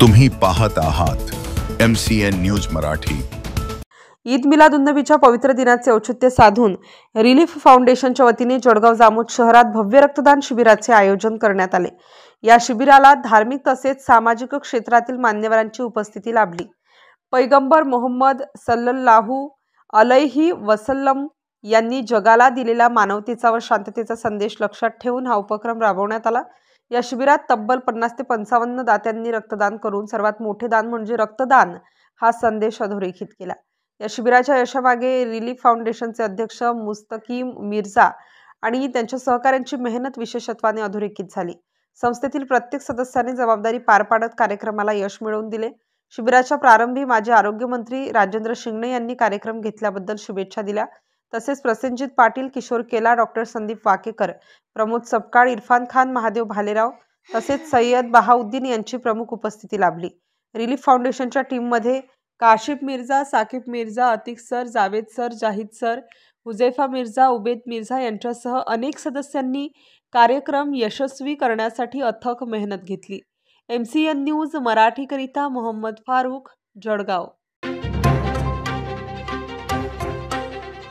तुम्ही पाहत आहात MCN न्यूज मराठी। ईद मिलादुन्नबीच्या पवित्र दिनाचे औचित्य साधून रिलीफ फाउंडेशनच्या वतीने जळगाव जामोद शहरात भव्य रक्तदान शिबिराचे आयोजन करण्यात आले। या शिबिराला धार्मिक तसेच सामाजिक क्षेत्रातील मान्यवरांची उपस्थिती लाभली। पैगंबर मोहम्मद सल्लल्लाहु अलैहि वसल्लम यांनी जगाला दिलेला मानवतेचा व शांततेचा संदेश लक्षात ठेवून हा उपक्रम राबवण्यात आला। या शिबिरात तब्बल 50 ते 55 दात्यांनी रक्तदान करून सर्वात मोठे दान म्हणजे रक्तदान हा संदेश अधोरेखित केला। या शिबिराच्या यशामागे रिलीफ फाउंडेशनचे अध्यक्ष मुस्तकीम मिर्झा आणि त्यांच्या सहकाऱ्यांची मेहनत विशेषत्वाने अधोरेखित झाली। संस्थेतील प्रत्येक सदस्याने जबाबदारी पार पाडत कार्यक्रमाला यश मिळवून दिले। शिबिराच्या प्रारंभी माजी आरोग्य मंत्री राजेंद्र शिंगणे यांनी कार्यक्रम घेतल्याबद्दल शुभेच्छा दिल्या। तसेच प्रसेनजित पाटील, किशोर केला, डॉक्टर संदीप वाकेकर, प्रमोद सपकाळ, इरफान खान, महादेव भालेराव तसेच सय्यद बहाउद्दीन यांची प्रमुख उपस्थिती लाभली। रिलीफ फाउंडेशनच्या टीममध्ये Kashif Mirza, Saqib Mirza, Atiq sir, Javed sir, Zahid sir, Huzaifa Mirza, Ubaid Mirza यांच्यासह अनेक सदस्यांनी कार्यक्रम यशस्वी करण्यासाठी अथक मेहनत घेतली। MCN न्यूज मराठीकरिता मोहम्मद फारूक, जळगाव।